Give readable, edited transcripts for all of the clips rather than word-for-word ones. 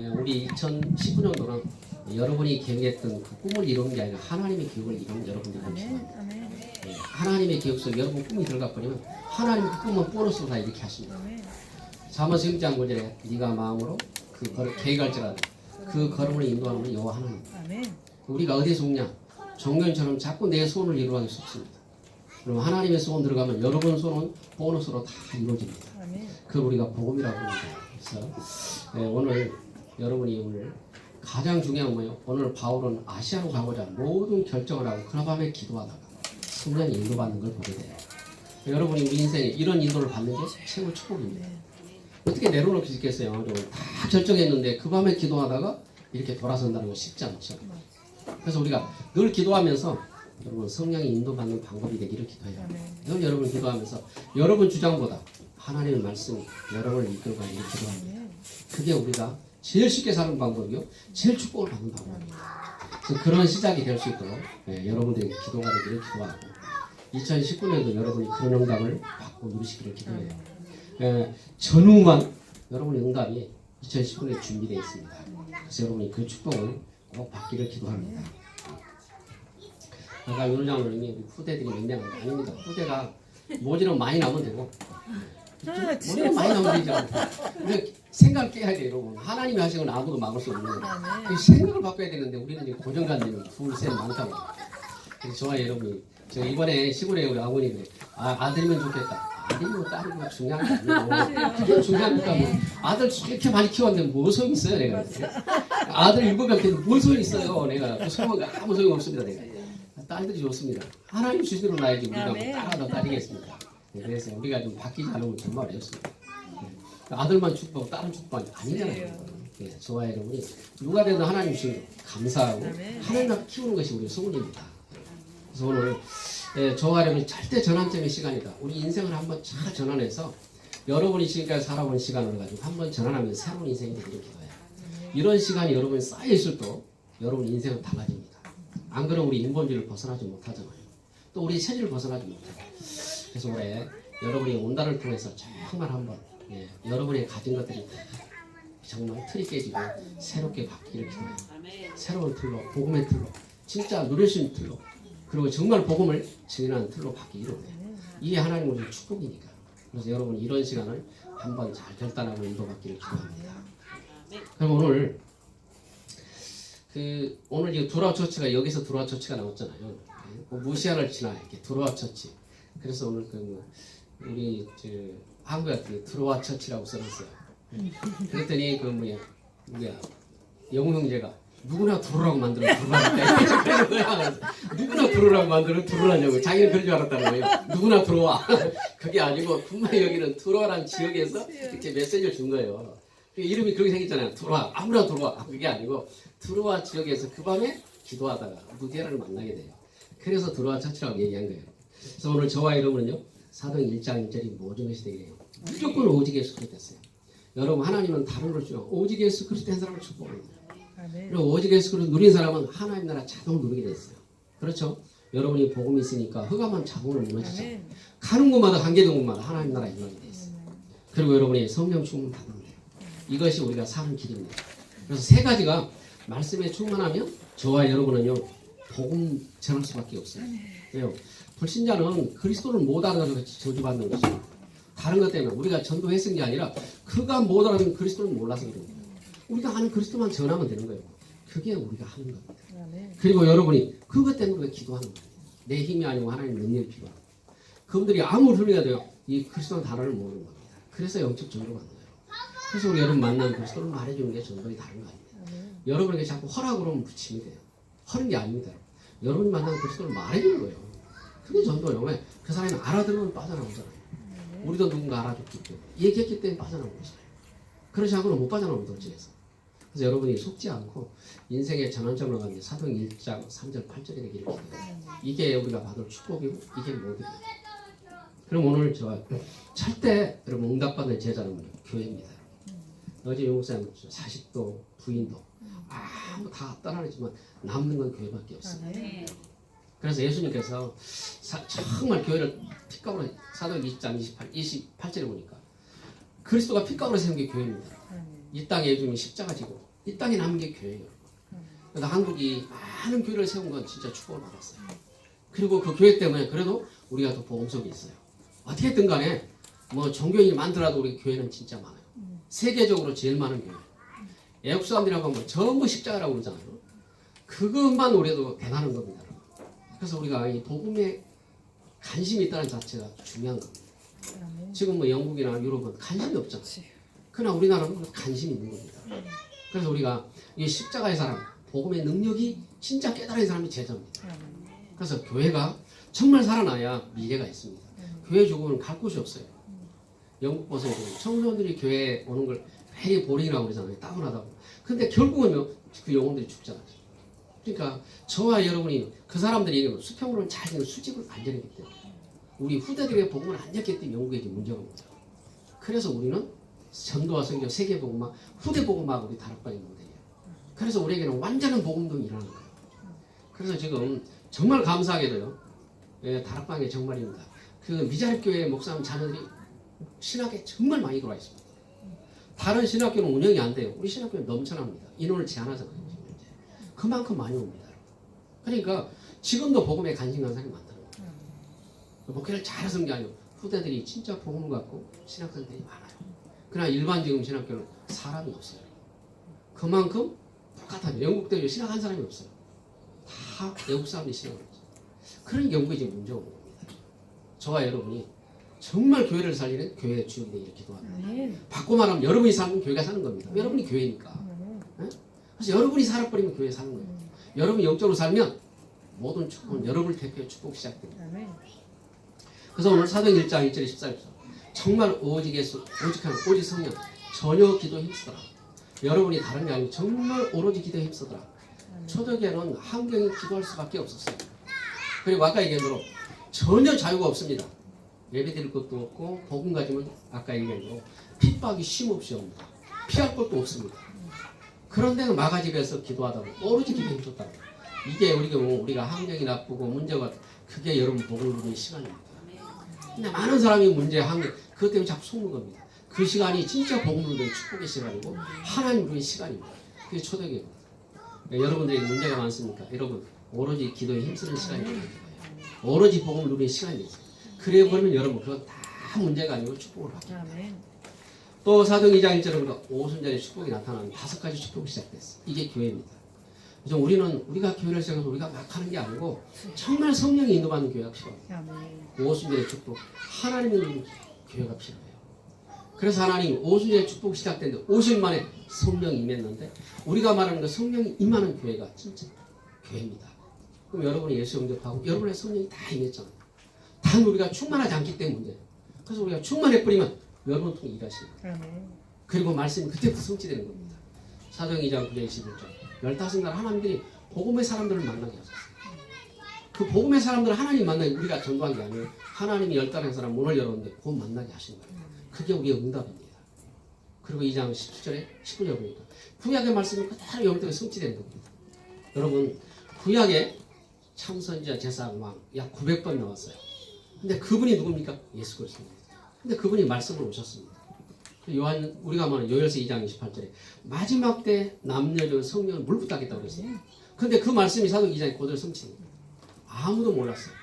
우리 2019년도는 여러분이 계획했던 그 꿈을 이루는 게 아니라 하나님의 계획을 이루는 여러분들이 됩시다. 하나님의 계획 속에 여러분 꿈이 들어가 버리면 하나님의 꿈은 보너스로 다 이렇게 하십니다. 잠언서 6장 9절에 네가 마음으로 그 계획할지라도 그 걸음을 인도하는 여호와 하나님. 우리가 어디서 오냐? 종견처럼 자꾸 내 소원을 이루하기 쉽습니다. 그럼 하나님의 소원 들어가면 여러분 소원은 보너스로 다 이루어집니다. 그걸 우리가 복음이라고 합니다. 그래서 오늘 여러분이 오늘 가장 중요한 건 뭐예요? 오늘 바울은 아시아로 가고자 모든 결정을 하고 그 밤에 기도하다가 성령이 인도받는 걸 보게 돼요. 여러분이 우리 인생에 이런 인도를 받는 게 최고 축복입니다. 어떻게 내려놓을 수 있겠어요? 다 결정했는데 그 밤에 기도하다가 이렇게 돌아선다는 거 쉽지 않죠. 그래서 우리가 늘 기도하면서 여러분 성령이 인도받는 방법이 되기를 기도해요. 늘 여러분 기도하면서 여러분 주장보다 하나님의 말씀이 여러분을 이끌어가기를 기도합니다. 그게 우리가 제일 쉽게 사는 방법이요, 제일 축복을 받는 방법입니다. 그래서 그런 시작이 될 수 있도록 여러분들에게 기도가 되기를 기도하고 2019년도 여러분이 그런 응답을 받고 누리시기를 기도해요. 전후만 여러분의 응답이 2019년에 준비되어 있습니다. 그래서 여러분이 그 축복을 꼭 받기를 기도합니다. 아까 윤 장로님이 후대들이 맹장한 게 아닙니다. 후대가 모지는 많이 나오면 되고 모지는 많이 나오면 되죠. 근데 생각을 깨야 돼요, 여러분. 하나님이 하신 건 아무도 막을 수 없는 거예요. 생각을 바꿔야 되는데 우리는 이제 고정관념이 둘, 셋 많다고. 그래서 저와 여러분이 저 이번에 시골에 우리 아버님이 그래. 아들이면 좋겠다. 아들이면 딸이면 중요한 게 아니고 그게 중요합니까? 뭐 아들 이렇게 많이 키웠는데 뭐 소용이 있어요, 내가. 아들 7명한테는 뭘 소용이 있어요, 내가. 그 소용은 아무 소용 없습니다, 내가. 딸들이 좋습니다. 하나님 주시대로 나야지 우리가 딸하다 딸이겠습니다. 그래서 우리가 좀 바뀌지 않으면 정말 어렵습니다. 아들만 축복하고 딸은 축복하는 게 아니잖아요. 저와 여러분이 누가 되든 하나님 주시는 감사하고 하나님 앞에 키우는 것이 우리의 소원입니다. 그래서 오늘 저와 여러분이 절대 전환점의 시간이다. 우리 인생을 한번 잘 전환해서 여러분이 지금까지 살아온 시간을 가지고 한번 전환하면 새로운 인생이 되기를 기도해요. 이런 시간이 여러분이 쌓여있을 때 여러분 인생은 달라집니다. 안 그러면 우리 인본주의를 벗어나지 못하잖아요. 또 우리 체질을 벗어나지 못해요. 그래서 올해 여러분이 온달을 통해서 정말 한번 여러분의 가진 것들이 정말 틀이 깨지고 새롭게 바뀌기를 기도해요. 새로운 틀로, 복음의 틀로, 진짜 누릴 수 있는 틀로, 그리고 정말 복음을 증인하는 틀로 바뀌기를 해요. 이게 하나님 우리 축복이니까. 그래서 여러분 이런 시간을 한번 잘 결단하고 인도받기를 기도합니다. 그럼 오늘 이 두라와 처치가 여기서 두라와 처치가 나왔잖아요. 무시아를 지나 이렇게 두라와 처치. 그래서 오늘 우리 한국에 두라와 처치라고 써놨어요. 그랬더니 영우 형제가 누구나 두루라고 만들어 두루라고 누구나 두루라고 만들어 두루라냐고 자기는 그런 줄 알았다는 거예요. 누구나 들어와. 그게 아니고 분명히 여기는 두루라는 지역에서 이렇게 메시지를 준 거예요. 이름이 그렇게 생겼잖아요. 두루와 아무나 들어와. 그게 아니고 두루와 지역에서 그 밤에 기도하다가 무디아를 만나게 돼요. 그래서 두루와 처치라고 얘기한 거예요. 그래서 오늘 저와 여러분은요 사도행 1장 1절이 모든 것이 되게 해요. 무조건 오직 예수 그리스도 됐어요. 여러분 하나님은 다른 걸 주요. 오직 예수 그리스도 된 사람을 축복합니다. 그리고 오직 예수 그리스도 누린 사람은 하나님 나라 자동 누리게 됐어요. 그렇죠? 여러분이 복음이 있으니까 흑암은 자동으로 무너지죠. 가는 곳마다 관계된 곳마다 하나님 나라 임하게 돼 있어요. 그리고 여러분이 성령 충만 받는 거예요. 이것이 우리가 사는 길입니다. 그래서 세 가지가 말씀에 충만하면 저와 여러분은요 복음 전할 수밖에 없어요. 왜요? 불신자는 그리스도를 못 알아서 저주받는 것이죠. 다른 것 때문에 우리가 전도했은 게 아니라 그가 못 알아듣는 그리스도를 몰라서 그런 거예요. 우리가 아는 그리스도만 전하면 되는 거예요. 그게 우리가 하는 겁니다. 그리고 여러분이 그것 때문에 우리가 기도하는 거예요. 내 힘이 아니고 하나님 능력이 필요하고 그분들이 아무 훈련이 돼요. 이 그리스도는 단어를 모르는 겁니다. 그래서 영적 전도가 안 돼요. 그래서 우리 여러분 만나는 그리스도를 말해주는 게 전도이 다른 거 아닙니다. 여러분에게 자꾸 허락으로 하면 붙임이 돼요. 허는 게 아닙니다. 여러분이 만나는 그리스도를 말해주는 거예요. 그게 전도예요. 왜? 그 사람이 알아들으면 빠져나오잖아요. 우리도 누군가 알아줬기 때문에 얘기했기 때문에 빠져나오는 거잖아요. 그렇지 않고는 못 빠져나오는 도지에서. 그래서 여러분이 속지 않고 인생의 전환점으로 가는 게 사도행 1장 3절 8절에 되기를 기도해요. 이게 우리가 받을 축복이고 이게 모든 거예요. 그럼 오늘 저와 절대 여러분 응답받는 제자는 교회입니다. 어제 용사님 40도 부인도 아무 다 떠나지만 남는 건 교회밖에 없어요. 그래서 예수님께서 정말 교회를 핏값으로 사도행 20장 28절에 보니까 그리스도가 핏값으로 세운 게 교회입니다. 이 땅에 요즘 십자가 지고 이 땅에 남은 게 교회예요. 그래서 한국이 많은 교회를 세운 건 진짜 축복을 받았어요. 그리고 그 교회 때문에 그래도 우리가 더 복음 속에 있어요. 어떻게든 간에 뭐 종교인이 많더라도 우리 교회는 진짜 많아요. 세계적으로 제일 많은 교회. 애국 사람들이라고 하면 전부 십자가라고 그러잖아요. 그것만 우리도 대단한 겁니다. 그래서 우리가 이 복음에 관심이 있다는 자체가 중요한 겁니다. 지금 뭐 영국이나 유럽은 관심이 없잖아요. 그러나 우리나라는 관심이 있는 겁니다. 그래서 우리가 이 십자가의 사람, 복음의 능력이 진짜 깨달은 사람이 제자입니다. 그래서 교회가 정말 살아나야 미래가 있습니다. 교회 죽으면 갈 곳이 없어요. 영국 보세요. 청소년들이 교회에 오는 걸 very 보링이라고 그러잖아요. 따분하다고. 근데 결국은 그 영혼들이 죽잖아요. 그러니까 저와 여러분이 그 사람들이 수평으로는 잘 되는 수직을 안 되기 때문에 우리 후대들의 복음을 안 줬기 때문에 영국에 이제 문제가 온 거죠. 그래서 우리는 전도와 선교, 세계복음화, 후대복음화가 우리 다락방의 모델이에요. 그래서 우리에게는 완전한 복음동이 일어나는 거예요. 그래서 지금 정말 감사하게도요. 예, 다락방에 정말입니다. 그 미자립교회 목사님 자녀들이 신학에 정말 많이 들어와 있습니다. 다른 신학교는 운영이 안 돼요. 우리 신학교는 넘쳐납니다. 인원을 제한하잖아요. 지금 현재. 그만큼 많이 옵니다. 그러니까 지금도 복음에 관심 가는 사람이 많다는 거예요. 목회를 잘해서는 게 아니고 후대들이 진짜 복음을 갖고 신학생들이 많아요. 그러나 일반 지금 신학교는 사람이 없어요. 그만큼 똑같아요. 영국대로 신학한 사람이 없어요. 다 외국 사람들이 신학을 했어요. 그런 영국에 지금 문제가 오는 겁니다. 저와 여러분이 정말 교회를 살리는 교회의 주역이 되기를 기도합니다. 바꿔 말하면 여러분이 사는 교회가 사는 겁니다. 여러분이 교회니까. 네? 그래서 여러분이 살아버리면 교회 사는 거예요. 여러분이 영적으로 살면 모든 축복은 여러분을 대표해 축복 시작됩니다. 그래서 오늘 사도행 1장 1절에 14절 정말 오직 예수, 오직 성령 전혀 기도에 힘쓰더라. 여러분이 다른 게 아니고 정말 오로지 기도에 힘쓰더라. 초대교회는 환경이 기도할 수밖에 없었어요. 그리고 아까 얘기한 대로 전혀 자유가 없습니다. 예배 드릴 것도 없고 복음 가지면 아까 얘기한 대로 핍박이 쉼없이 옵니다. 피할 것도 없습니다. 그런데 마가집에서 기도하다가 오로지 기도에 힘썼다. 이게 우리가 환경이 나쁘고 문제가 그게 여러분 복음을 누리는 시간입니다. 근데 많은 사람이 문제 환경 그것 때문에 자꾸 속는 겁니다. 그 시간이 진짜 복음을 누리는 축복의 시간이고 하나님 누리는 시간입니다. 그게 초대교회입니다. 여러분들에게 문제가 많습니까? 여러분 오로지 기도에 힘쓰는 시간이 되는 거예요. 오로지 복음을 누리는 시간이 있어요. 그래 버리면 여러분 그건 다 문제가 아니고 축복을 받습니다. 또 사도행 2장 1절에 오순절에 축복이 나타나는 5가지 축복이 시작됐어요. 이게 교회입니다. 그래서 우리가 교회를 시작해서 우리가 막 하는 게 아니고 정말 성령이 인도받는 교회가 필요합니다. 오순절의 축복, 하나님의 교회가 필요해요. 그래서 하나님 오순절의 축복이 시작됐는데 50일 만에 성령이 임했는데 우리가 말하는 그 성령이 임하는 교회가 진짜 교회입니다. 그럼 여러분이 예수 영접하고 여러분의 성령이 다 임했잖아요. 단 우리가 충만하지 않기 때문에 문제예요. 그래서 우리가 충만해버리면 여러분 통해 일하십니다. 그리고 말씀이 그때부터 성취되는 겁니다. 사도행 2장 9절 21절 15날 하나님들이 복음의 사람들을 만나게 하셨어요. 그 복음의 사람들을 하나님 만나게 우리가 전도한 게 아니에요. 하나님이 10달의 사람 문을 열었는데 곧 만나게 하신 거예요. 그게 우리의 응답입니다. 그리고 2장 17절에 19절 보니까 구약의 말씀이 그대로 여러분들에 성취되는 겁니다. 여러분 구약에 참선지자 제사왕 약 900번 나왔어요. 근데 그분이 누굽니까? 예수 그리스도입니다. 근데 그분이 말씀으로 오셨습니다. 우리가 말하는 요엘서 2장 28절에 마지막 때 남녀를 성령을 물 붓다겠다고 그랬어요. 근데 그 말씀이 사도행 2장에 그대로 성취됩니다. 아무도 몰랐어요.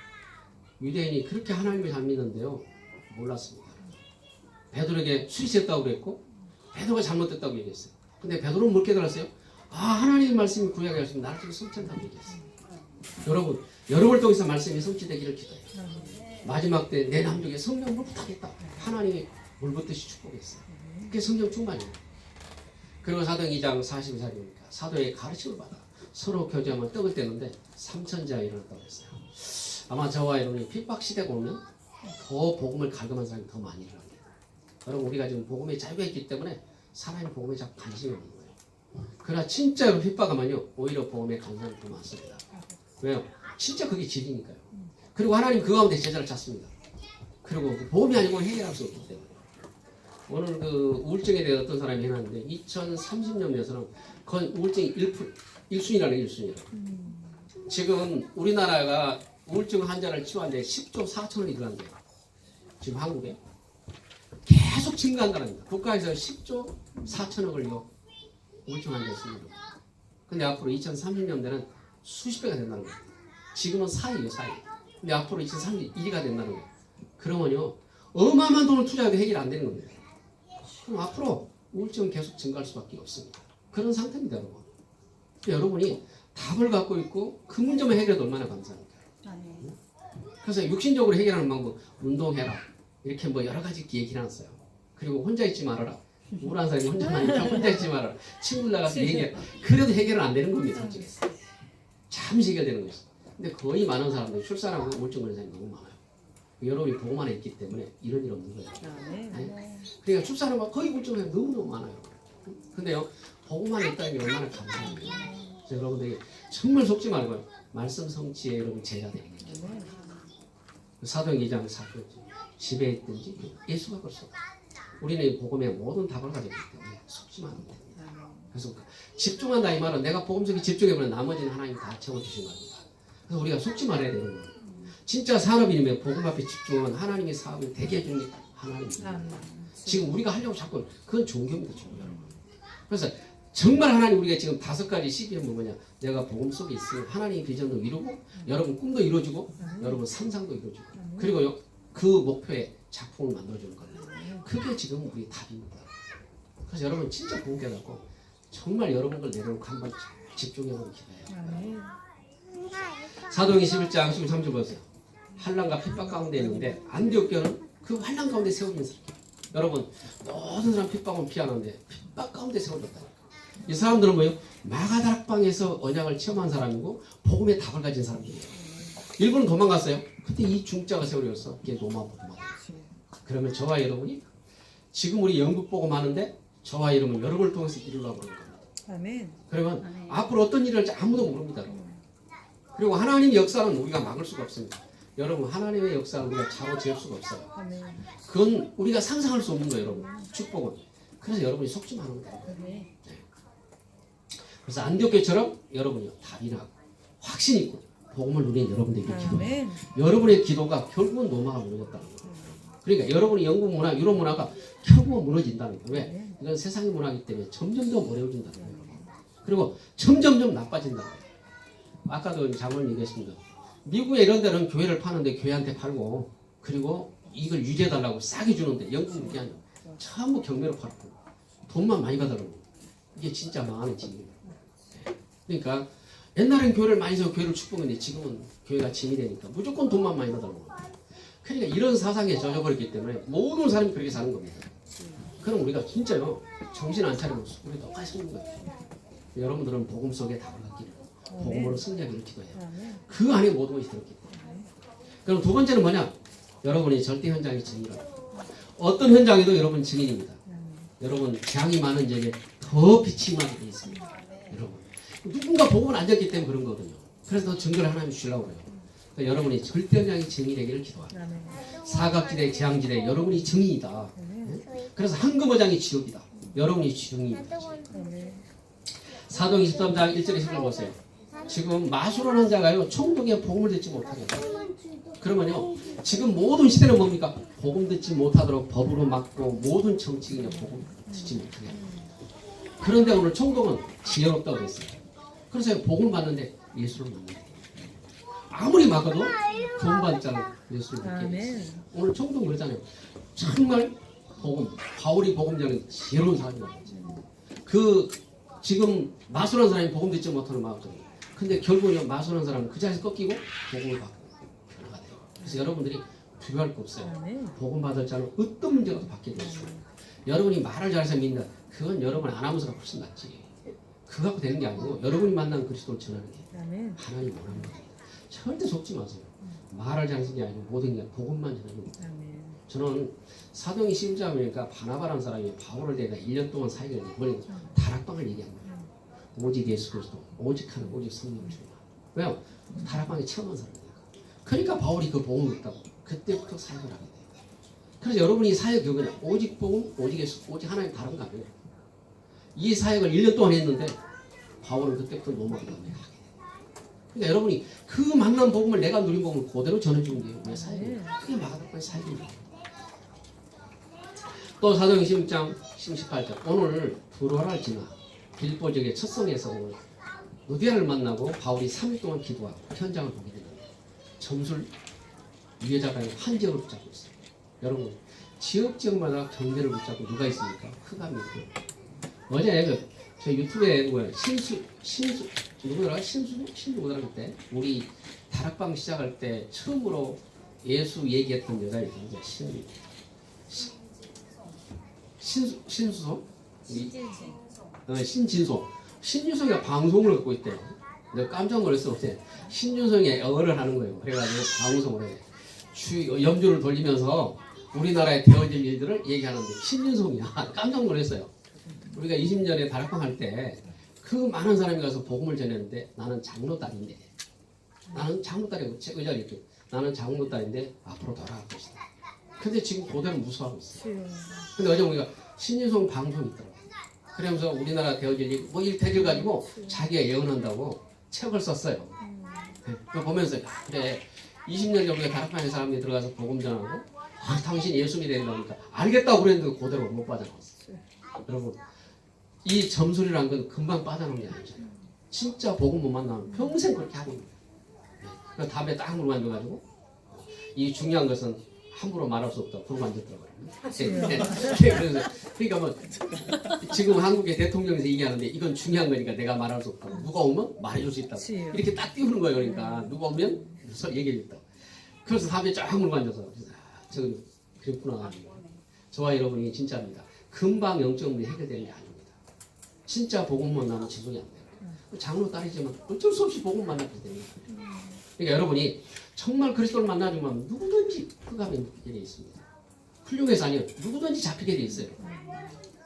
유대인이 그렇게 하나님을 잘 믿는데요. 몰랐습니다. 베드로에게 수리했다고 그랬고 베드로가 잘못됐다고 얘기했어요. 근데 베드로는 뭘 깨달았어요? 하나님의 말씀이 구약에 하시면 나를 통해 성취한다고 얘기했어요. 여러분을 통해서 말씀이 성취되기를 기도해요. 마지막 때 내 남쪽에 성령 물 붓하겠다. 하나님이 물 붓듯이 축복했어요. 그게 성령 충만이에요. 그리고 사도행 2장 42절이니까 사도의 가르침을 받아 서로 교제하면 떡을 떼는데 3천자가 일어났다고 했어요. 아마 저와 여러분이 핍박 시대가 오면 더 복음을 갈급한 사람이 더 많이 일어납니다. 여러분 우리가 지금 복음에 자유가 있기 때문에 사람이 복음에 자꾸 관심이 없는 거예요. 그러나 진짜로 핍박하면요 오히려 복음에 관심이 더 많습니다. 왜요? 진짜 그게 진리니까요. 그리고 하나님 그 가운데 제자를 찾습니다. 그리고 복음이 아니고 해결할 수 없기 때문에 오늘 그 우울증에 대해 어떤 사람이 해놨는데 2030년에서는 거의 우울증이 1순위라는 1순위라. 지금 우리나라가 우울증 환자를 치료하는데 10조 4천원이 들어간대요. 지금 한국에. 계속 증가한다는 겁니다. 국가에서 10조 4천억을요 우울증 환자 있습니다. 근데 앞으로 2030년대는 수십 배가 된다는 거예요. 지금은 4예요, 4위. 근데 앞으로 2030년 1위가 된다는 거예요. 그러면요 어마어마한 돈을 투자해도 해결이 안 되는 겁니다. 그럼 앞으로 우울증은 계속 증가할 수밖에 없습니다. 그런 상태입니다, 여러분. 여러분이 답을 갖고 있고 그 문제만 해결해도 얼마나 감사합니까? 그래서 육신적으로 해결하는 방법, 운동해라. 이렇게 뭐 여러 가지 얘기를 해놨어요. 그리고 혼자 있지 말아라. 우울한 사람이 혼자만 있다. 혼자 있지 말아라. 친구들 나가서 얘기해. 그래도 해결은 안 되는 겁니다, 솔직히. 잠시 해결되는 거죠. 근데 거의 많은 사람들이 출산하고 우울증 걸린 사람이 너무 많아요. 여러분이 보험 안에 있기 때문에 이런 일 없는 거예요. 네? 그러니까 출산하고 거의 우울증 걸린 사람이 너무너무 많아요. 근데요, 보험 안에 있다는 게 얼마나 감사합니다. 그래서 여러분들이 정말 속지 말고요. 말씀 성취에 여러분 제자 되는 거예요. 사도행 2장 4절 집에 있든지 예수가 그렇소. 우리는 이 복음의 모든 답을 가지고 있기 때문에 속지 말면 됩니다. 그래서 집중한다 이 말은 내가 복음 속에 집중해보면 나머지는 하나님 다 채워주신 겁니다. 그래서 우리가 속지 말아야 되는 거예요. 진짜 산업인이면 복음 앞에 집중하면 하나님의 사업을 되게 해주는 게 하나님입니다. 지금 우리가 하려고 자꾸 그건 종교입니다, 종교. 그래서 정말 하나님 우리가 지금 5가지 CBM 뭐냐 내가 복음 속에 있으면 하나님의 비전도 이루고 여러분 꿈도 이루어지고 여러분 상상도 이루어지고 그리고요 그 목표에 작품을 만들어주는 거예요. 그게 지금 우리 답입니다. 그래서 여러분 진짜 공개하고 정말 여러분 걸 내려놓고 한번 잘 집중해보는 기도예요. 사도행 21장 13절 보세요. 환난과 핍박 가운데 있는데 안디옥교는 그 환난 가운데 세워진 사람. 여러분 모든 사람 핍박은 피하는데 핍박 가운데 세워졌다. 이 사람들은 뭐예요? 마가다락방에서 언약을 체험한 사람이고 복음의 답을 가진 사람들이에요. 일본은 도망갔어요. 그때 이 중자가 세워졌어. 그게 로마로 도망갔어요. 그러면 저와 여러분이 지금 우리 영국 복음 하는데 저와 여러분 여러분을 통해서 이루려고 그러는 겁니다. 아멘. 그러면 아멘. 앞으로 어떤 일을 할지 아무도 모릅니다. 그리고 하나님의 역사는 우리가 막을 수가 없습니다. 여러분 하나님의 역사는 우리가 자로 재울 수가 없어요. 아멘. 그건 우리가 상상할 수 없는 거예요, 여러분. 축복은. 그래서 여러분이 속지 마는 거예요. 아멘. 그래서 안디옥교처럼 여러분이 답이나 확신 있고 복음을 누린 여러분들에게 기도해요. 여러분의 기도가 결국은 로마가 무너졌다는 거예요. 그러니까 여러분의 영국 문화, 유럽 문화가 결국은 무너진다는 거예요. 왜? 이건 세상의 문화이기 때문에 점점 더 어려워진다는 거예요. 그리고 점점점 나빠진다는 거예요. 아까도 장로님 얘기했습니다. 미국에 이런 데는 교회를 파는데 교회한테 팔고 그리고 이걸 유지해달라고 싸게 주는데 영국은 그게 아니에요. 전부 경매로 팔고 돈만 많이 가더라고요. 이게 진짜 망하는 짓이에요. 그러니까 옛날엔 교회를 많이 해서 교회를 축복했는데 지금은 교회가 짐이 되니까 무조건 돈만 많이 받으라고. 그러니까 이런 사상에 젖어버렸기 때문에 모든 사람이 그렇게 사는 겁니다. 그럼 우리가 진짜요 정신 안 차리고 우리 똑같이 사는 거예요. 여러분들은 복음 속에 답을 갖기를 복음으로 승리하기를 기도해요. 그 안에 모든 것이 들었기 때문에. 그럼 두 번째는 뭐냐? 여러분이 절대 현장의 증인이라. 어떤 현장에도 여러분 증인입니다. 여러분 재앙이 많은 지역에 더 빛이 임하게 되어 있습니다. 여러분 누군가 복음을 안 졌기 때문에 그런 거거든요. 그래서 더 증거를 하나님 주려고 그래요. 그러니까 여러분이 절대 현장의 증인이 되기를 기도합니다. 사각지대, 재앙지대 여러분이 증인이다. 그래서 황금어장이 지옥이다. 여러분이 증인입니다. 사도행 23장 1절에 시를 보세요. 지금 마술하는 자가요 총독의 복음을 듣지 못하게 해요. 그러면요 지금 모든 시대는 뭡니까? 복음 듣지 못하도록 법으로 막고 모든 정치인이 복음 듣지 못하게 해요. 그런데 오늘 총독은 지혜롭다고 그랬어요. 그래서 복음 받는데 예수를 만나게 돼요. 아무리 막아도 돈 받자는 예수를 믿게 됐어요. 오늘 총독 그러잖아요. 정말 복음 바울이 복음자는 지혜로운 사람이라고 했어요. 그 지금 마술한 사람이 복음 듣지 못하는 마음이잖아요. 근데 결국은 마술한 사람은 그 자리에서 꺾이고 복음을 받고 변화가 돼요. 그래서 여러분들이 두려워할 거 없어요. 복음 받을 자는 어떤 문제라도 받게 되어 있어요. 여러분이 말을 잘해서 믿는다. 그건 여러분 안 하면서가 훨씬 낫지. 그거 갖고 되는 게 아니고 여러분이 만난 그리스도를 전하는 게 하나님 원하는 겁니다. 절대 속지 마세요. 말을 잘해서 게 아니고 모든 게 복음만 전하는 겁니다. 저는 사도행 12장이니까 바나바라는 사람이 바울을 내가 1년 동안 사역을 했는데 다락방을 얘기한 거예요. 오직 예수 그리스도, 오직 하나님, 오직 성령 주나. 왜요? 다락방에 체험한 사람이니까. 그러니까 바울이 그 복음을 듣다고 그때부터 사역을 하게 돼요. 그래서 여러분이 사역 교육은 오직 복음, 오직 예수, 오직 하나님 다른 거 아니에요. 이 사역을 1년 동안 했는데 바울은 그때부터 로마로 하게 돼요. 그러니까 여러분이 그 만난 복음을 내가 누린 복음을 그대로 전해주는 게 우리의 사역이에요. 그게 마가다락방의 사역입니다. 또 사도행전 16장 18절 오늘 두로랄지나 빌보 지역의 첫 성에서 오늘 루디아를 만나고 바울이 3일 동안 기도하고 현장을 보게 됩니다. 점술 유해자가 한 지역을 붙잡고 있어요. 여러분 지역마다 경제를 붙잡고 누가 있습니까? 흑암이 있고 어제 저 유튜브에 누구야 신수 누구더라 누구더라 그때 우리 다락방 시작할 때 처음으로 예수 얘기했던 여자 있는데 신수송 신진송이 방송을 갖고 있대요. 내가 깜짝 놀랐어. 신준성이 영어를 하는 거예요. 그래가지고 방송을 해. 염주를 돌리면서 우리나라에 되어질 일들을 얘기하는데 신준성이야. 깜짝 놀랐어요. 우리가 20년에 다락방 할 때 그 많은 사람이 가서 복음을 전했는데 나는 장로딸인데 나는 장로딸이고 의자를 이렇게 나는 장로딸인데 앞으로 돌아갈 것이다. 근데 지금 그대로 무서워하고 있어요. 근데 어제 우리가 신준성 방송이 있더라고요. 그러면서 우리나라 되어질 일, 뭐 일 되질 가지고 자기가 예언한다고 책을 썼어요. 그거 보면서 그래 20년 전에 다락방에 사람이 들어가서 복음 전하고 당신 예수님이 된다니까 알겠다고 그랬는데 그대로 못 빠져나왔어요. 여러분 이 점술이란 건 금방 빠져나오는 게 아니잖아요. 진짜 복음 못 만나면 평생 그렇게 하고 있는 거예요. 담배 딱 물고 앉아가지고 이 중요한 것은 함부로 말할 수 없다. 불고 앉았더라고요. 그래서 그러니까 뭐 지금 한국의 대통령에서 얘기하는데 이건 중요한 거니까 내가 말할 수 없다고. 누가 오면 말해줄 수 있다고. 이렇게 딱 띄우는 거예요. 그러니까 누가 오면 얘기해 줬다고. 그래서 담배 쫙 물고 앉아서 저는 그랬구나. 저와 여러분이 진짜입니다. 금방 영적 문제 해결되는 게 아닙니다. 진짜 복음만 나면 지속이 안 돼요. 장로 딸이지만 어쩔 수 없이 복음 만나게 됩니다. 그러니까 여러분이 정말 그리스도를 만나주면 누구든지 흑암에 묶이게 되어 있습니다. 훌륭해서 아니요. 누구든지 잡히게 되어 있어요.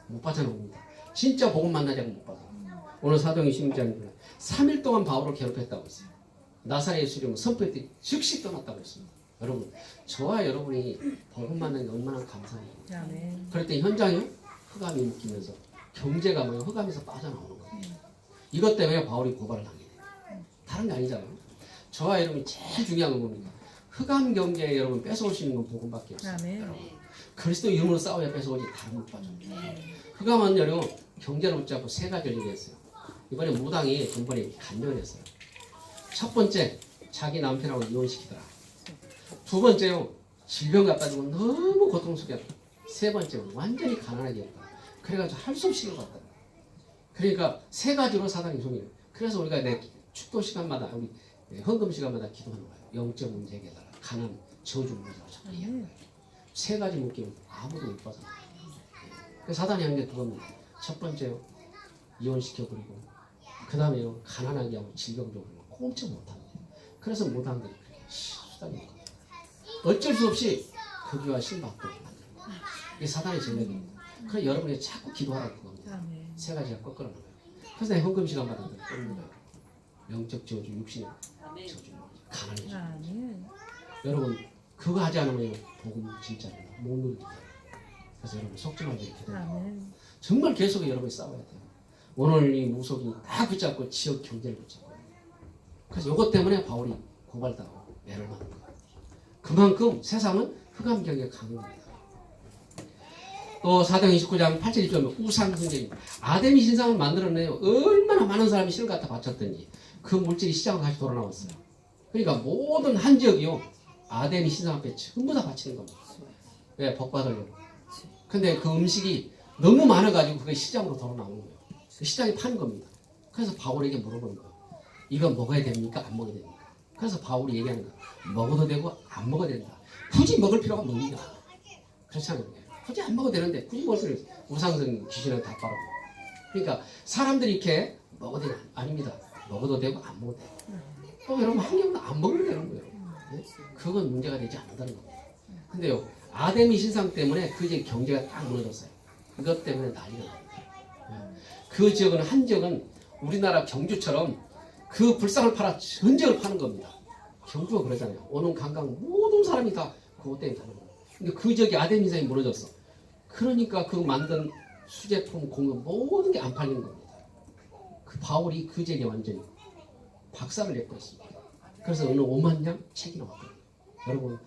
못 빠져나옵니다. 진짜 복음 만나지 않으면 못 빠져나옵니다. 오늘 사도행전 16장입니다. 3일 동안 바울을 괴롭혔다고 했어요. 나사렛 예수님은 선포했더니 즉시 떠났다고 했습니다. 여러분 저와 여러분이 복음 만나는 게 얼마나 감사해요. 그럴 때 현장에 흑암이 묶이면서 경제가 뭐예요? 흑암에서 빠져나오는 거예요. 이것 때문에 바울이 고발을 당해 돼요. 다른 게 아니잖아요. 저와 여러분이 제일 중요한 건 뭡니까? 흑암 경제에 여러분 뺏어올 수 있는 건 복음밖에 없어요. 여러분 그리스도 이름으로 싸워야 뺏어오지 다른 못 빠져. 흑암은 여러분 경제를 붙잡고 세 가지를 얘기했어요. 이번에 무당이 전번에 간증을 했어요. 첫 번째 자기 남편하고 이혼시키더라. 두 번째요 질병 갖다 주고 너무 고통스럽게 했다. 세 번째는 완전히 가난하게 했다. 그래가지고 할 수 없이 갔다. 그러니까 세 가지로 사단이 소리해요. 그래서 우리가 내 축도 시간마다 우리 헌금 시간마다 기도하는 거예요. 영적 문제 해결하라. 가난, 저주 문제로 자꾸 얘기하는 거예요. 세 가지 묶이면 아무도 못 빠져나가요. 그래서 사단이 하는 게 그겁니다. 첫 번째요 이혼시켜버리고 그 다음에요 가난하게 하고 질병적으로 꼼짝 못합니다. 그래서 못하는 게 수단이 있거든요. 어쩔 수 없이 거기와 신박도 만드는 거예요. 이게 사단의 전략입니다. 그래서 여러분이 자꾸 기도하라고 그겁니다. 세 가지가 꺾으라는 거예요. 그래서 내 헌금 시간마다 꺾는 거예요. 영적 저주, 육신의 저주, 가난의 저주. 여러분 그거 하지 않으면 복음 진짜입니다. 못 누리게 돼요. 그래서 여러분 속지 말고 이렇게 돼요. 정말 계속 여러분이 싸워야 돼요. 오늘 이 무속이 다 붙잡고 지역 경제를 붙잡고 그래서 이것 때문에 바울이 고발당하고 매를 맞는 거예요. 그만큼 세상은 흑암 경제가 강합니다. 또 사도행전 29장 8절 1절 우상 숭배입니다. 아데미 신상을 만들어내요. 얼마나 많은 사람이 신을 갖다 바쳤더니 그 물질이 시장으로 다시 돌아 나왔어요. 그러니까 모든 한 지역이요 아데미 신상 앞에 전부 다 바치는 겁니다. 왜? 복 받으려고. 근데 그 음식이 너무 많아가지고 그게 시장으로 돌아 나오는 거예요. 그 시장이 파는 겁니다. 그래서 바울에게 물어보는 거예요. 이거 먹어야 됩니까? 안 먹어야 됩니까? 그래서 바울이 얘기하는 거예요. 먹어도 되고 안 먹어도 된다. 굳이 먹을 필요가 없느냐? 그렇지 않은 거예요. 굳이 안 먹어도 되는데 굳이 먹을 필요 없어요. 우상성 귀신을 다 빨아먹어요. 그러니까 사람들이 이렇게 먹어도 되냐? 아닙니다. 먹어도 되고 안 먹어도 되고. 또 여러분 한 경우는 안 먹으면 되는 거예요. 네? 그건 문제가 되지 않는다는 겁니다. 근데요 아데미 신상 때문에 그 지역 경제가 딱 무너졌어요. 이것 때문에 난리가 납니다. 그 지역은 한 지역은 우리나라 경주처럼 그 불상을 팔아 전 지역을 파는 겁니다. 경주가 그러잖아요. 오는 관광 모든 사람이 다 그것 때문에 사는 거예요. 근데 그 지역이 아데미 신상이 무너졌어. 그러니까 그 만든 수제품 공급 모든 게 안 팔리는 겁니다. 그 바울이 그 지역에 완전히 박살을 냈고 있습니다. 그래서 어느 5만 냥 책이 나왔거든요. 여러분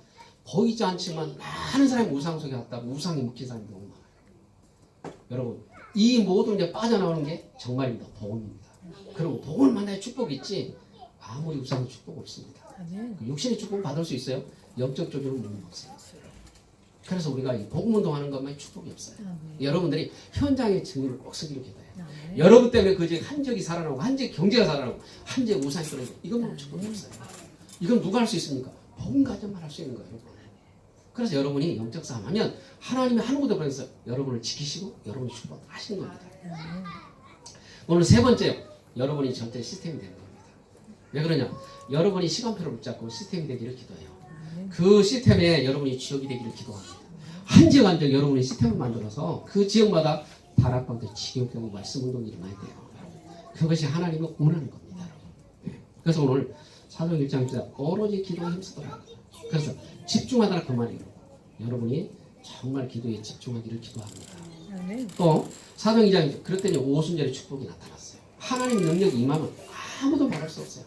보이지 않지만 많은 사람이 우상 속에 왔다고 우상에 묶인 사람이 너무 많아요. 여러분 이 모든 게 빠져나오는 게 정말입니다. 복음입니다. 그리고 복음을 만나야 축복이 있지 아무리 우상은 축복 없습니다. 그 육신의 축복은 받을 수 있어요. 영적 쪽으로는 못 먹어요. 그래서 우리가 이 복음 운동하는 것만 축복이 없어요. 여러분들이 현장의 증인을 꼭 서기로 기도해요. 여러분 때문에 그 지역 한 지역이 살아나고 한 지역 경제가 살아나고 한 지역 우상이 떨어지고 이건 축복이 없어요. 이건 누가 할 수 있습니까? 복음 가정만 할 수 있는 거예요. 여러분. 그래서 여러분이 영적 싸움하면 하나님이 한 곳에 보내서 여러분을 지키시고 여러분이 축복하시는 겁니다. 오늘 세 번째 여러분이 절대 시스템이 되는 겁니다. 왜 그러냐? 여러분이 시간표를 붙잡고 시스템이 되기를 기도해요. 그 시스템에 여러분이 주역이 되기를 기도합니다. 한 지역 한 지역 여러분이 시스템을 만들어서 그 지역마다 다락방도 지경되고 말씀 운동이 일어나야 돼요. 그것이 하나님이 원하는 겁니다. 그래서 오늘 사도행 1장입니다. 오로지 기도에 힘쓰더라. 그래서 집중하더라 그 말이에요. 여러분이 정말 기도에 집중하기를 기도합니다. 또 사도행 2장 그랬더니 오순절의 축복이 나타났어요. 하나님 능력이 임하면 아무도 말할 수 없어요.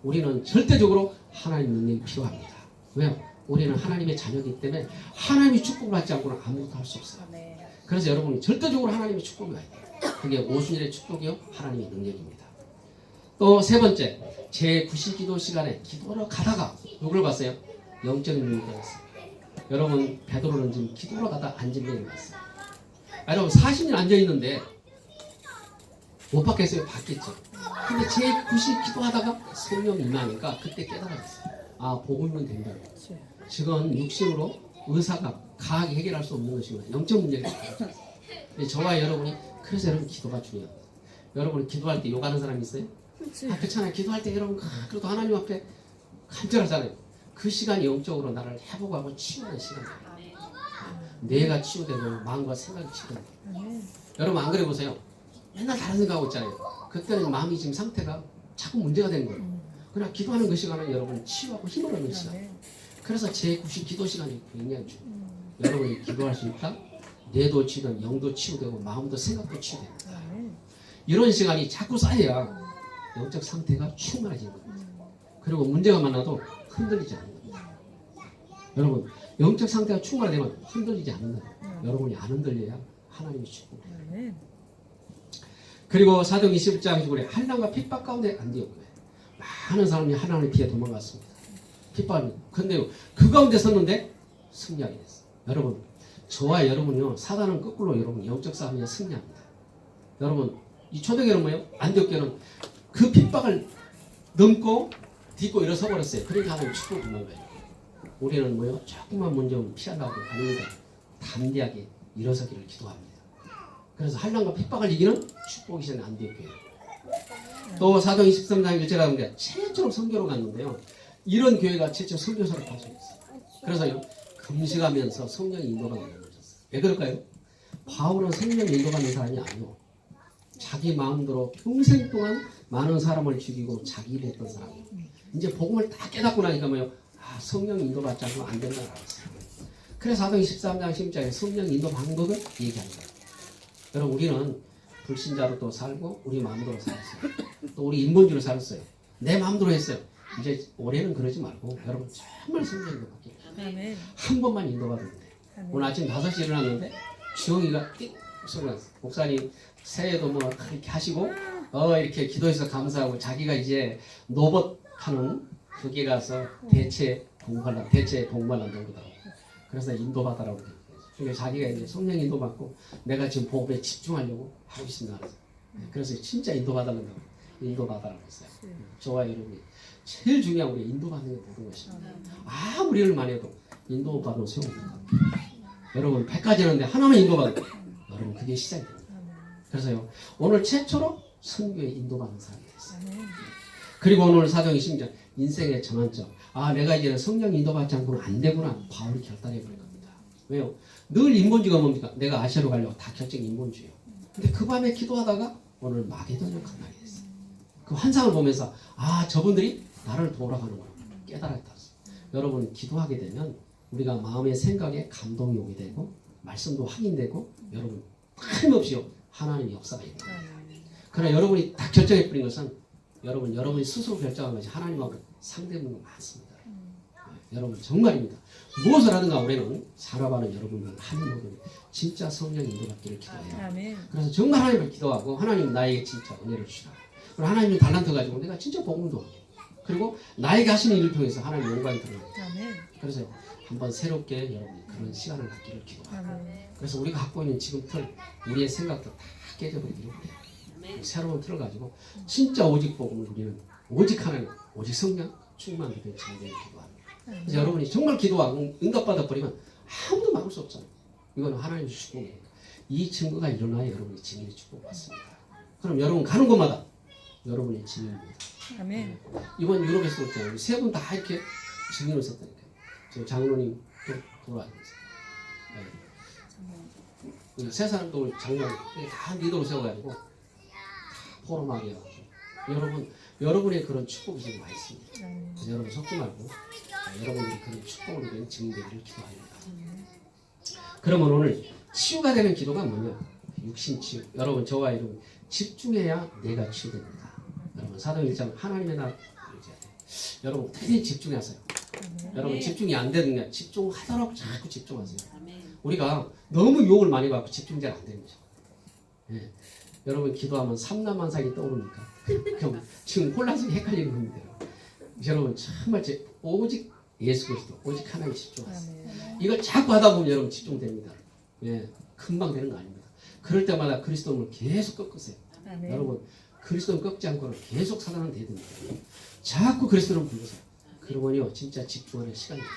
우리는 절대적으로 하나님 능력이 필요합니다. 왜요? 우리는 하나님의 자녀이기 때문에 하나님의 축복을 받지 않고는 아무것도 할 수 없어요. 그래서 여러분이 절대적으로 하나님의 축복이 와야 돼요. 그게 오순절의 축복이요 하나님의 능력입니다. 또 세 번째 제9시기도 시간에 기도하러 가다가 누굴 봤어요? 영적인 눈이 떠났어요. 여러분 베드로는 지금 기도하러 가다 앉은 일이 봤어요. 여러분 40년 앉아있는데 못 받겠어요? 받겠죠. 근데 제9시 기도하다가 성령 임하니까 그때 깨달았어요. 아 복음은 된다. 지금 육신으로 의사가 과학이 해결할 수 없는 것이구나. 영적 문제가 저와 여러분이 그래서 여러분 기도가 중요합니다. 여러분 기도할 때 욕하는 사람이 있어요? 아 그렇잖아요. 기도할 때 여러분 그래도 하나님 앞에 간절하잖아요. 그 시간이 영적으로 나를 회복하고 치유하는 시간이에요. 뇌가 치유되고 마음과 생각이 치유되고 여러분 안 그래 보세요. 맨날 다른 생각하고 있잖아요. 그때는 마음이 지금 상태가 자꾸 문제가 되는 거예요. 그러나 기도하는 그 시간은 여러분 치유하고 힘을 얻는 시간. 그래서 제9시 기도 시간이 굉장히 중요해요. 여러분이 기도할 수 있다? 뇌도 치유되고 영도 치유되고 마음도 생각도 치유됩니다. 이런 시간이 자꾸 쌓여야 영적 상태가 충만해지는 겁니다. 그리고 문제가 많아도 흔들리지 않는 겁니다. 여러분 영적 상태가 충만되면 흔들리지 않는다. 여러분이 안 흔들려야 하나님의 축복이에요. 그리고 사도행 21장 9절에 한란과 핍박 가운데 안디옥교회 많은 사람이 하나님의 피해 도망갔습니다. 핍박이. 근데 그 가운데 섰는데 승리하게 됐어요. 여러분 저와 여러분이요 사단은 거꾸로 여러분 영적 싸움에 승리합니다. 여러분 이 초대교회는 뭐예요? 안디옥교회는 그 핍박을 넘고 딛고 일어서 버렸어요. 그러니까 하나님 축복을 주는 거예요. 우리는 뭐예요? 조금만 문제 피하려고 하는데 담대하게 일어서기를 기도합니다. 그래서 한란과 핍박을 이기는 축복이 시는 안디옥교회예요. 또 사도행 23장 1절에 보면 최초로 선교로 갔는데요. 이런 교회가 최초 선교사를 파송했어요. 그래서요 금식하면서 성령의 인도가 내려오셨어요. 왜 그럴까요? 바울은 성령의 인도받는 사람이 아니고 자기 마음대로 평생 동안 많은 사람을 죽이고 자기 일을 했던 사람이에요. 이제 복음을 다 깨닫고 나니까 뭐예요? 아 성령 인도받지 않으면 안 된다고 알았어요. 그래서 사도행 13장 16장에 성령 인도 방법을 얘기하는 거예요. 여러분 우리는 불신자로 또 살고 우리 마음대로 살았어요. 또 우리 인본주의로 살았어요. 내 마음대로 했어요. 이제 올해는 그러지 말고 여러분 정말 성령 인도 받기를 한 번만 인도받으면 돼요. 오늘 아침 5시 일어났는데 주영이가 띡 소리가 났어요. 목사님 새해도 뭐 그렇게 하시고 이렇게 기도해서 감사하고 자기가 이제 노봇하는 거기 가서 대체 복무하려고 그러더라고. 그래서 인도받아라고 그래요. 그러니까 자기가 이제 성령 인도받고 내가 지금 복음에 집중하려고 하고 있습니다. 그래서 진짜 인도받으려고 인도받아라고 했어요. 저와 여러분이 제일 중요한 우리 인도받는 게 모든 것입니다. 아무리 일만 해도 인도받으면 소용없습니다. 여러분 100가지 하는데 하나만 인도받아요. 여러분 그게 시작이 됩니다. 그래서요 오늘 최초로 선교에 인도받는 사람이 됐어요. 그리고 오늘 사도행 20장 인생의 전환점. 아 내가 이제 성령 인도받지 않고는 안 되구나. 바울이 결단해버린 겁니다. 왜요? 늘 인본주의가 뭡니까? 내가 아시아로 가려고 다 결정 인본주의예요. 근데 그 밤에 기도하다가 오늘 마게도냐 강날이 됐어요. 그 환상을 보면서 아 저분들이 나를 돌아가는구나 깨달았다. 여러분 기도하게 되면 우리가 마음의 생각에 감동이 오게 되고 말씀도 확인되고 여러분 틀림없이 하나님의 역사가 있는 겁니다. 그러나 여러분이 다 결정해버린 것은 여러분이 스스로 결정한 것이 하나님하고 상대분이 많습니다. 여러분 정말입니다. 무엇을 하든가 우리는 살아가는 여러분들 한 모든 진짜 성령 인도받기를 기도해요. 아멘. 그래서 정말 하나님을 기도하고 하나님 나에게 진짜 은혜를 주시라. 그리고 하나님의 달란트 가지고 내가 진짜 복음도 하게. 그리고 나에게 하시는 일을 통해서 하나님 영광이 드러나게. 아멘. 그래서 한번 새롭게 여러분이 그런 시간을 갖기를 기도합니다. 아멘. 그래서 우리가 갖고 있는 지금 틀 우리의 생각도 다 깨져버리기를 원해요. 새로운 틀을 가지고 진짜 오직 복음을 누리는 오직 하나님 오직 성령 충만되는 장대를 기도합니다. 그래서 여러분이 정말 기도하고 응답받아 버리면 아무도 막을 수 없잖아요. 이거는 하나님의 축복이에요. 이 증거가 일어나야 여러분이 증인의 축복을 받습니다. 그럼 여러분 가는 곳마다 여러분의 증인입니다. 아멘. 이번 유럽에서 그랬잖아요. 세 분 다 이렇게 증인을 썼다니까요. 저 장로님 또 돌아다니면서 세 사람도 장로 다 리더로 세워가지고 다 포럼하게 해가지고 여러분의 그런 축복이 지금 많이 있습니다. 그래서 여러분 속지 말고 여러분들이 그런 축복을 누리는 증인되기를 기도합니다. 그러면 오늘 치유가 되는 기도가 뭐냐? 육신 치유. 여러분 저와 여러분 집중해야 내가 치유됩니다. 여러분 사도행 1장 하나님의 나라 여러분 어떻게 집중하세요? 여러분 집중이 안 되느냐? 집중하도록 자꾸 집중하세요. 우리가 너무 유혹을 많이 받고 집중이 잘 안 되는 거죠. 예. 여러분 기도하면 삼라만상이 떠오릅니까? 그럼 지금 혼란스럽게 헷갈리는 겁니다. 여러분 정말 오직 예수 그리스도 오직 하나님 집중하세요. 이걸 자꾸 하다 보면 여러분 집중됩니다. 예, 금방 되는 거 아닙니다. 그럴 때마다 그리스도를 계속 꺾으세요. 아멘. 여러분 그리스도를 꺾지 않고는 계속 사랑은 대듭니다. 자꾸 그리스도를 부르세요. 그러면요 진짜 집중하는 시간이 돼요.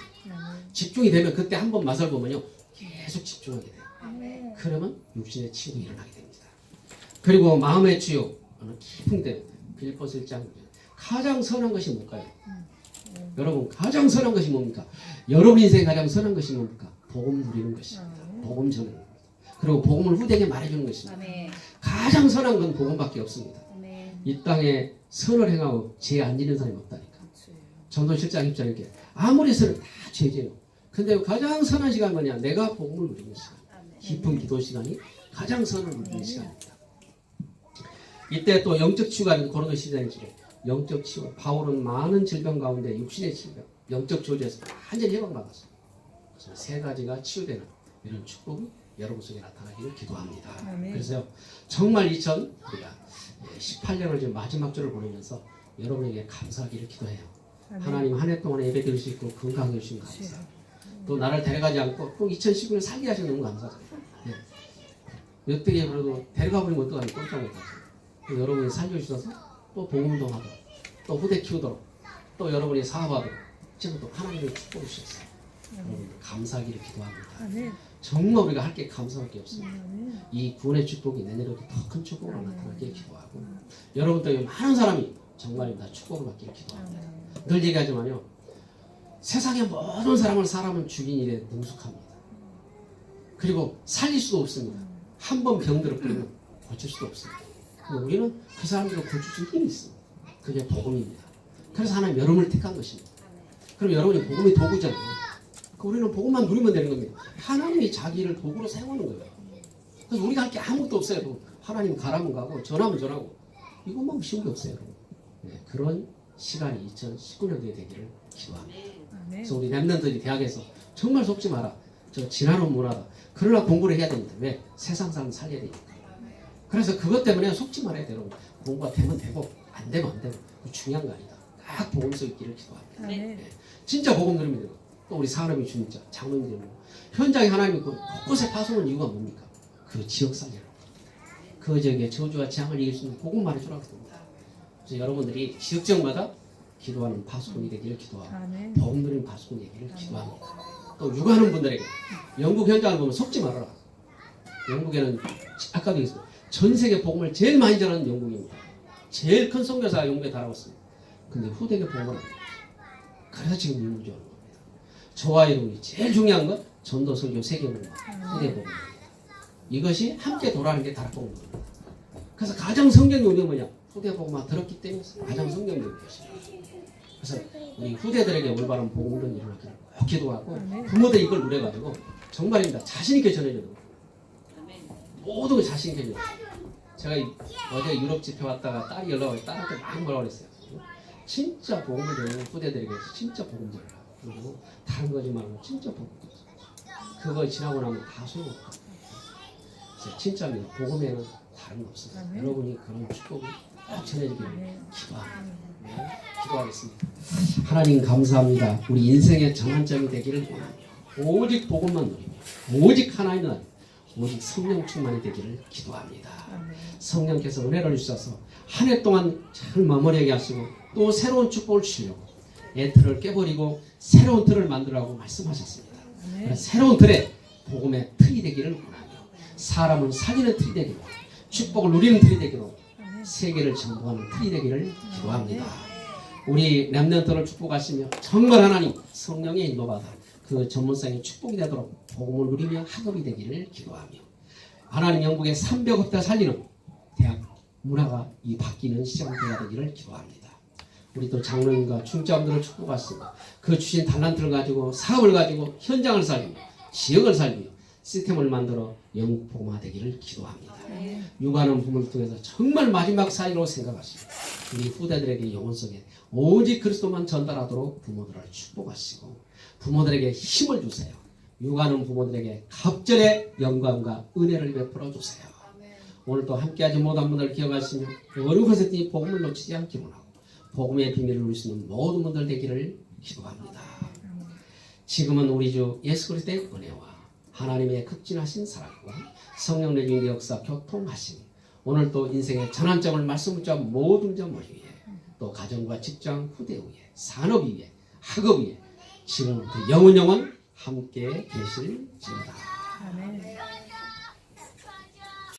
집중이 되면 그때 한번 맛을 보면요 계속 집중하게 돼요. 그러면 육신의 치유가 일어나게 됩니다. 그리고 마음의 치유 깊은 데 빌립보서 1장 가장 선한 것이 뭘까요? 여러분 가장 선한 것이 뭡니까? 여러분 인생에 가장 선한 것이 뭡니까? 복음 누리는 것입니다. 복음 전하는 겁니다. 그리고 복음을 후대에게 말해주는 것입니다. 아멘. 가장 선한 건 복음밖에 없습니다. 아멘. 이 땅에 선을 행하고 죄 안 지는 사람이 없다니까. 전도실장 입장에 아무리 선을 다 죄지요. 근데 가장 선한 시간 뭐냐? 내가 복음을 누리는 시간. 깊은 기도 시간이 가장 선을 누리는 시간입니다. 이때 또 영적 치유가 있는 고린도 시장이죠. 영적 치유. 바울은 많은 질병 가운데 육신의 질병, 영적 저주에서 완전히 해방받았어요. 그래서 세 가지가 치유되는 이런 축복이 여러분 속에 나타나기를 기도합니다. 아멘. 그래서 정말 2018년을 지금 마지막 주를 보내면서 여러분에게 감사하기를 기도해요. 아멘. 하나님 한 해 동안에 예배 드릴 수 있고 건강해 주신 감사해요. 또 나를 데려가지 않고 꼭 2019년 살게 하셔서 너무 감사해요. 네. 어떻게 그래도 데려가 버리면 어떡하니 꼼짝 못하죠. 여러분이 살려주셔서 또 복음도 하고 또 후대 키우도록 또 여러분이 사업하도록 지금 또 하나님의 축복을 주셨어요. 여러분 감사하기를 기도합니다. 아멘. 정말 우리가 할 게 감사할 게 없습니다. 아멘. 이 구원의 축복이 내년에도 더 큰 축복으로 나타나기를 기도하고 여러분들 많은 사람이 정말입니다. 축복을 받기를 기도합니다. 늘 얘기하지만요. 세상의 모든 사람은 죽인 일에 능숙합니다. 그리고 살릴 수도 없습니다. 한 번 병들어 버리면 고칠 수도 없습니다. 근데 우리는 그 사람들을 고칠 힘이 있습니다. 그게 복음입니다. 그래서 하나님 여러분을 택한 것입니다. 그럼 여러분이 복음의 도구잖아요. 우리는 복음만 누리면 되는 겁니다. 하나님이 자기를 도구로 사용하는 거예요. 그래서 우리가 할 게 아무것도 없어요. 하나님 가라면 가고 전하면 전하고 이것만 쉬운 게 없어요. 네, 그런 시간이 2019년도에 되기를 기도합니다. 그래서 우리 랩런트들이 대학에서 정말 속지 마라. 저 지나는 문화다. 그러나 공부를 해야 됩니다. 왜? 세상 사람 살려야 되니까. 그래서 그것 때문에 속지 말아야 돼요. 공부가 되면 되고 안 되면 안 되고 중요한 거 아니다. 딱 복음 속에 있기를 기도합니다. 네. 진짜 복음 누리면 돼요. 또 우리 사람이 주니까 장로님들 현장에 하나님이 곳곳에 파송한 이유가 뭡니까? 그 지역 살리라고. 그 지역에 저주와 재앙을 이길 수 있는 복음 말해주라고 합니다. 그래서 여러분들이 지역마다 기도하는 파수꾼이 되기를 기도하고 복음 누리는 파수꾼이 되기를 기도합니다. 또 육아하는 분들에게 영국 현장을 보면 속지 말아라. 영국에는 아까도 얘기했어요. 전 세계 복음을 제일 많이 전하는 영국입니다. 제일 큰 선교사가 영국에 달아왔습니다. 근데 후대에 복음은 안 됩니다. 그래서 지금 민주주의 하는 겁니다. 저와 여러분이 제일 중요한 건 전도 설교 세계복음 후대 복음입니다. 이것이 함께 돌아가는 게 다락복음입니다. 그래서 가장 성경 용어는 뭐냐? 후대 복음만 들었기 때문에 가장 성경 용어입니다. 그래서 우리 후대들에게 올바른 복음을 일어나기를 꼭 기도하고 부모들 이걸 누려가지고 정말입니다. 자신 있게 전해줘요. 모든 걸 자신 있게 전해줘요. 제가 어제 유럽 집회 왔다가 딸이 연락 와서 딸한테 막 뭐라고 그랬어요. 진짜 복음을 전하는 후대들에게 진짜 복음 전해요. 그리고 다른 거지 말고 진짜 복음. 그거 지나고 나면 다 소용없고. 그래서 진짜입니다. 복음에는 다른 거 없어요. 여러분이 그런 축복을 꼭 전해주기를 기도합니다. 네, 기도하겠습니다. 하나님 감사합니다. 우리 인생의 전환점이 되기를 원하며 오직 복음만 누리며 오직 하나님은 오직 성령 충만이 되기를 기도합니다. 성령께서 은혜를 주셔서 한 해 동안 잘 마무리하게 하시고 또 새로운 축복을 주시려고 애틀을 깨버리고 새로운 틀을 만들라고 말씀하셨습니다. 새로운 틀에 복음의 틀이 되기를 원하며 사람을 살리는 틀이 되기로 축복을 누리는 틀이 되기로 세계를 정복하는 틀이 되기를 기도합니다. 우리 렘넌트를 축복하시며 정말 하나님 성령의 인도받아 그 전문성이 축복이 되도록 복음을 누리며 학업이 되기를 기도하며 하나님 영국의 300억 살리는 대학 문화가 이 바뀌는 시작이 되어야 되기를 기도합니다. 우리 또 장로님과 중자분들을 축복하시며 그 주신 달란트를 가지고 사업을 가지고 현장을 살리며 지역을 살리며 시스템을 만들어 영복음화되기를 기도합니다. 육아하는 부모를 통해서 정말 마지막 사이로 생각하시고 우리 후대들에게 영혼 속에 오직 그리스도만 전달하도록 부모들을 축복하시고 부모들에게 힘을 주세요. 육아하는 부모들에게 갑절의 영광과 은혜를 베풀어 주세요. 오늘도 함께하지 못한 분들 기억하시며 어느 곳에든지 복음을 놓치지 않기를 원하고 복음의 비밀을 누리시는 모든 분들 되기를 기도합니다. 지금은 우리 주 예수 그리스도의 은혜와 하나님의 극진하신 사랑과 성령 내주의 역사 교통하심 오늘도 인생의 전환점을 말씀 붙잡 모든 점 머리 위에 또 가정과 직장 후대 위에 산업 위에 학업 위에 지금부터 영원 함께 계실지어다. 아멘.